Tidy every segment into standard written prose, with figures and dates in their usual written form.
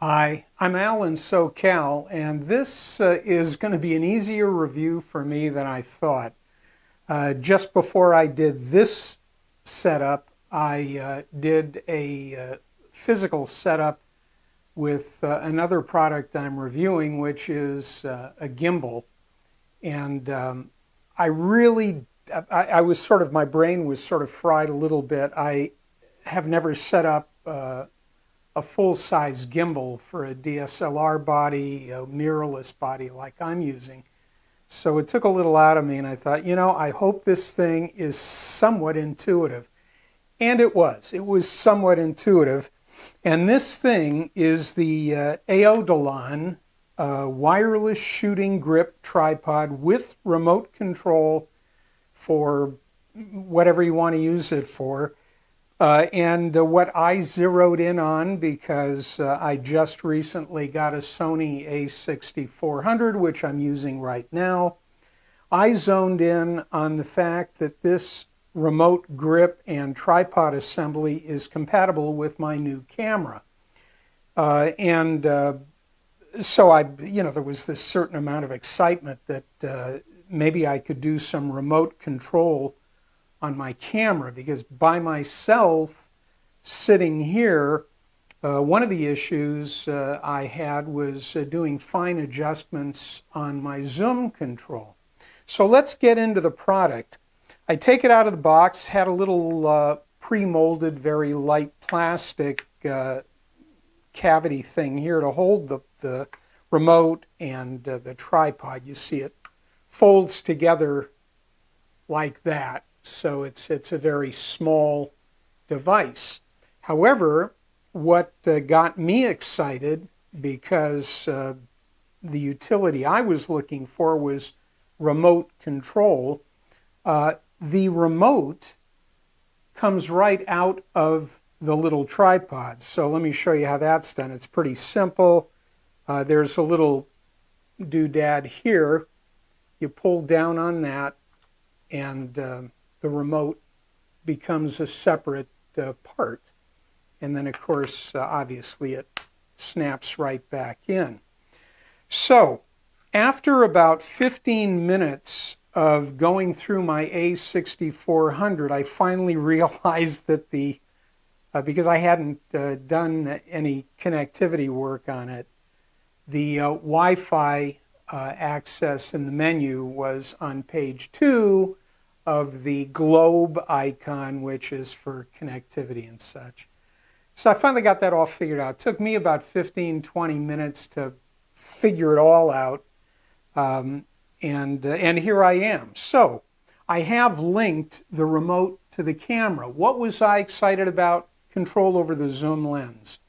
Hi, I'm Al in SoCal, and this is going to be an easier review for me than I thought. Just before I did this setup, I did a physical setup with another product I'm reviewing, which is a gimbal. And I really, I was sort of, my brain was sort of fried a little bit. I have never set up a full-size gimbal for a DSLR body, a mirrorless body like I'm using. So it took a little out of me, and I thought, I hope this thing is somewhat intuitive. And it was. It was somewhat intuitive. And this thing is the AODELAN wireless shooting grip tripod with remote control for whatever you want to use it for. And what I zeroed in on, because I just recently got a Sony a6400, which I'm using right now, I zoned in on the fact that this remote grip and tripod assembly is compatible with my new camera. So there was this certain amount of excitement that maybe I could do some remote control on my camera, because by myself sitting here, one of the issues I had was doing fine adjustments on my zoom control. So let's get into the product. I take it out of the box, had a little pre-molded, very light plastic cavity thing here to hold the remote and the tripod. You see it folds together like that. So it's a very small device. However, what got me excited, because the utility I was looking for was remote control, the remote comes right out of the little tripod. So let me show you how that's done. It's pretty simple. There's a little doodad here. You pull down on that, and the remote becomes a separate part. And then, of course, obviously it snaps right back in. So after about 15 minutes of going through my A6400, I finally realized that because I hadn't done any connectivity work on it, the Wi-Fi access in the menu was on page 2 of the globe icon, which is for connectivity and such. So I finally got that all figured out. It took me about 15-20 minutes to figure it all out, and here I am. So I have linked the remote to the camera. What was I excited about? Control over the zoom lens.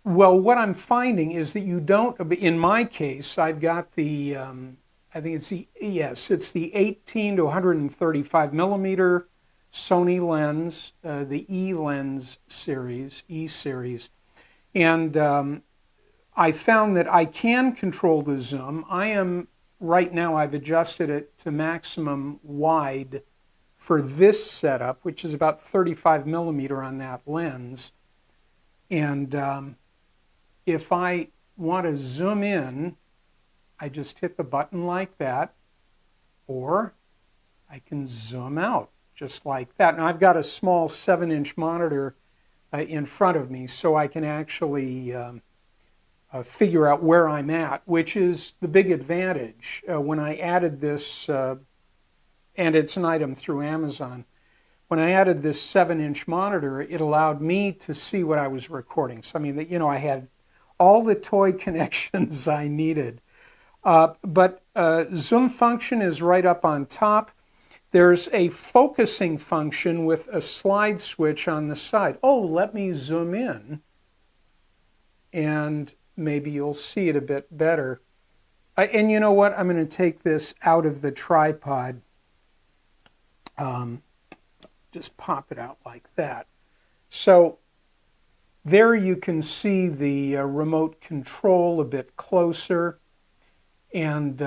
Well, what I'm finding is that you don't, in my case, I've got the I think it's the 18 to 135 millimeter Sony lens, the E-lens series, E series. And I found that I can control the zoom. Right now I've adjusted it to maximum wide for this setup, which is about 35 millimeter on that lens. And if I want to zoom in, I just hit the button like that, or I can zoom out just like that. Now I've got a small 7-inch monitor in front of me, so I can actually figure out where I'm at, which is the big advantage. When I added this, and it's an item through Amazon, when I added this 7-inch monitor, it allowed me to see what I was recording. So I mean, I had all the toy connections I needed. But zoom function is right up on top. There's a focusing function with a slide switch on the side. Oh, let me zoom in, and maybe you'll see it a bit better. And you know what? I'm going to take this out of the tripod. Just pop it out like that. So there you can see the remote control a bit closer. And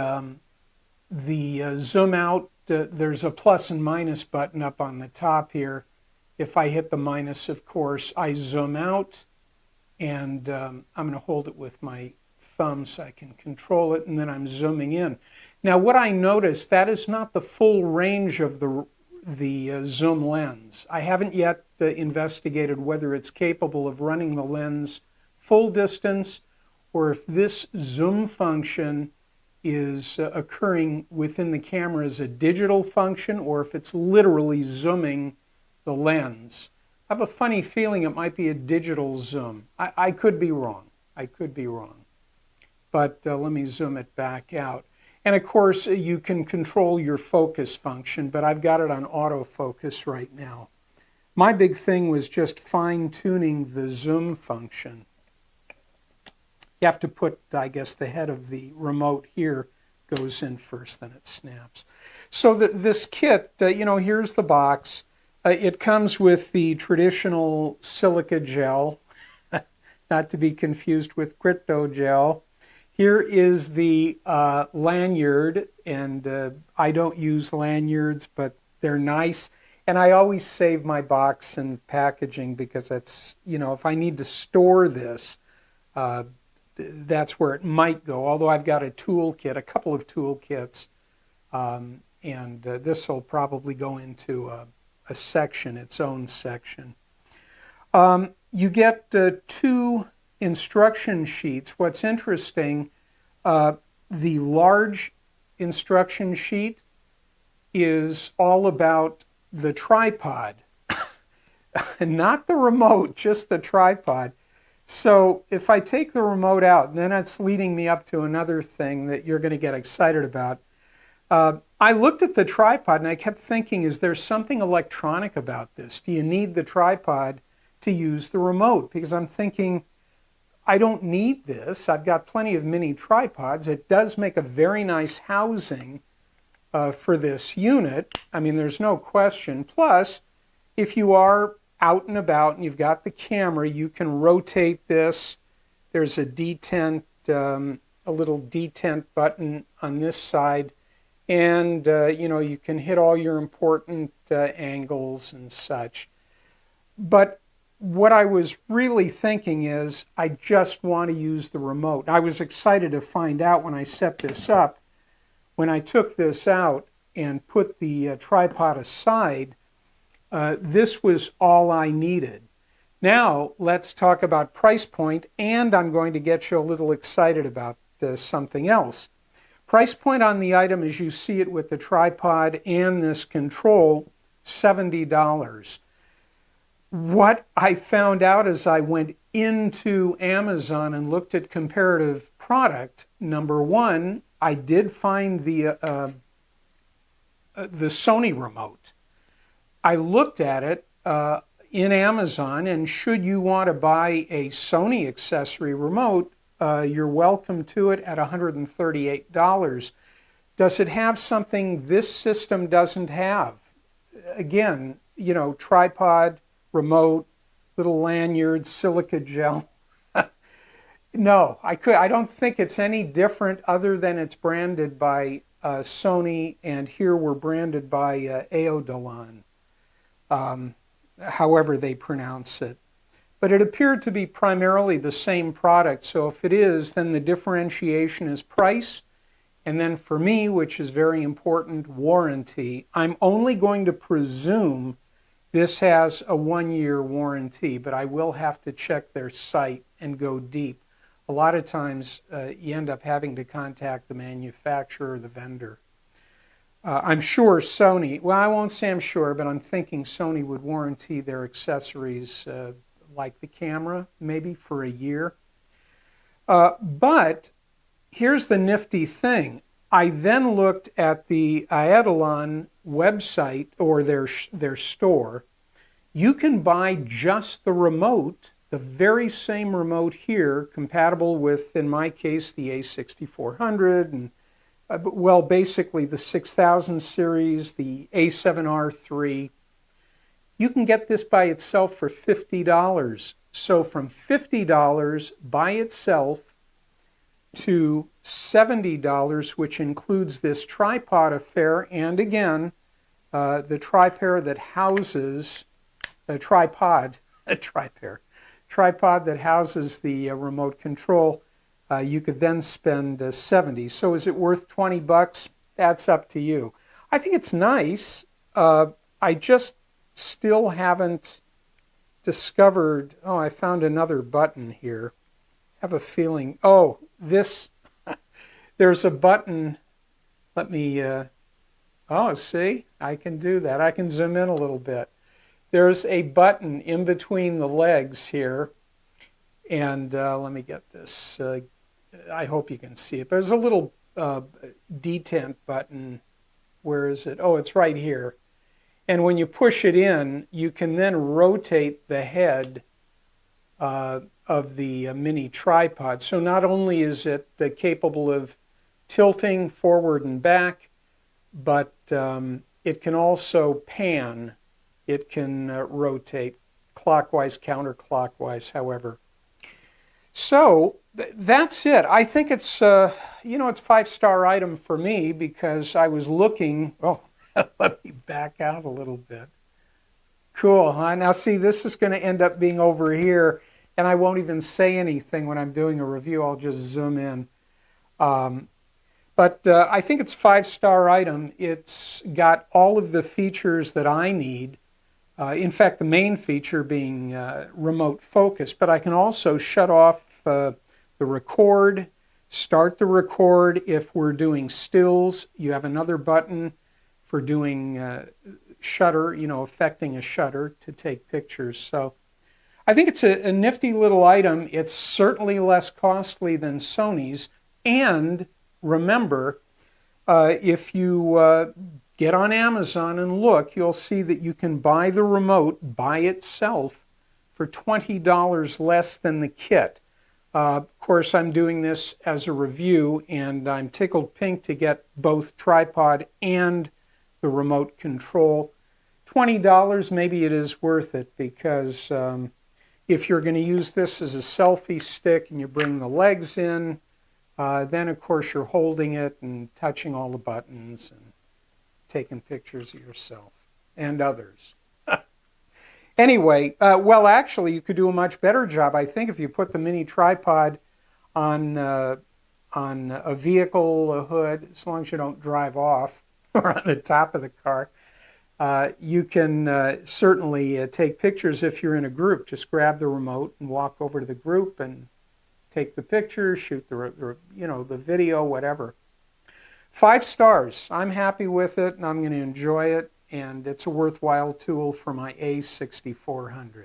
the zoom out, there's a plus and minus button up on the top here. If I hit the minus, of course, I zoom out. and I'm going to hold it with my thumb so I can control it, and then I'm zooming in. Now what I noticed, that is not the full range of the zoom lens. I haven't yet investigated whether it's capable of running the lens full distance, or if this zoom function is occurring within the camera as a digital function, or if it's literally zooming the lens. I have a funny feeling it might be a digital zoom. I could be wrong. I could be wrong. But let me zoom it back out. And of course, you can control your focus function, but I've got it on autofocus right now. My big thing was just fine-tuning the zoom function. You have to put, I guess, the head of the remote here goes in first, then it snaps. So this kit, here's the box. It comes with the traditional silica gel, not to be confused with crypto gel. Here is the lanyard, and I don't use lanyards, but they're nice. And I always save my box and packaging because that's, if I need to store this, that's where it might go. Although I've got a toolkit, a couple of toolkits, and this will probably go into a section, its own section. You get 2 instruction sheets. What's interesting, the large instruction sheet is all about the tripod, not the remote, just the tripod. So if I take the remote out, then that's leading me up to another thing that you're going to get excited about. I looked at the tripod and I kept thinking, is there something electronic about this? Do you need the tripod to use the remote? Because I'm thinking, I don't need this. I've got plenty of mini tripods. It does make a very nice housing for this unit. I mean, there's no question. Plus, if you are out and about and you've got the camera, you can rotate this. There's a detent, a little detent button on this side, and you can hit all your important angles and such. But what I was really thinking is, I just want to use the remote. I was excited to find out when I set this up, when I took this out and put the tripod aside, this was all I needed. Now let's talk about price point, and I'm going to get you a little excited about something else. Price point on the item as you see it with the tripod and this control, $70. What I found out as I went into Amazon and looked at comparative product, number one, I did find the Sony remote. I looked at it in Amazon, and should you want to buy a Sony accessory remote, you're welcome to it at $138. Does it have something this system doesn't have? Again, tripod, remote, little lanyard, silica gel. No, I don't think it's any different other than it's branded by Sony, and here we're branded by AODELAN, however they pronounce it. But it appeared to be primarily the same product, so if it is, then the differentiation is price, and then for me, which is very important, warranty. I'm only going to presume this has a 1-year warranty, but I will have to check their site and go deep. A lot of times you end up having to contact the manufacturer or the vendor. I'm sure Sony, well, I won't say I'm sure, but I'm thinking Sony would warranty their accessories like the camera, maybe for a year. But here's the nifty thing. I then looked at the AODELAN website, or their store. You can buy just the remote, the very same remote here, compatible with, in my case, the A6400, and well, basically the 6000 series, the A7R3. You can get this by itself for $50. So from $50 by itself to $70, which includes this tripod affair, and again, the tripod that houses a tripod tripod that houses the remote control, you could then spend 70. So is it worth 20 bucks? That's up to you. I think it's nice. I just still haven't discovered, oh, I found another button here. I have a feeling, oh, this, there's a button. Let me, oh, see, I can do that. I can zoom in a little bit. There's a button in between the legs here. And let me get this. I hope you can see it. There's a little detent button. Where is it? Oh, it's right here. And when you push it in, you can then rotate the head of the mini tripod. So not only is it capable of tilting forward and back, but it can also pan. It can rotate clockwise, counterclockwise, however. So that's it. I think it's, you know, it's a 5-star item for me because I was looking, oh, let me back out a little bit. Cool, huh? Now see, this is going to end up being over here, and I won't even say anything when I'm doing a review. I'll just zoom in. But I think it's a 5-star item. It's got all of the features that I need. In fact, the main feature being remote focus, but I can also shut off the record, start the record if we're doing stills. You have another button for doing shutter, you know, affecting a shutter to take pictures. So I think it's a nifty little item. It's certainly less costly than Sony's. And remember, if you get on Amazon and look, you'll see that you can buy the remote by itself for $20 less than the kit. Of course, I'm doing this as a review, and I'm tickled pink to get both tripod and the remote control. $20, maybe it is worth it, because if you're going to use this as a selfie stick and you bring the legs in, then of course you're holding it and touching all the buttons and taking pictures of yourself and others. Anyway, well, actually, you could do a much better job, I think, if you put the mini tripod on a vehicle, a hood, as long as you don't drive off, or on the top of the car. You can certainly take pictures if you're in a group. Just grab the remote and walk over to the group and take the picture, shoot the you know, the video, whatever. 5 stars. I'm happy with it, and I'm going to enjoy it. And it's a worthwhile tool for my A6400.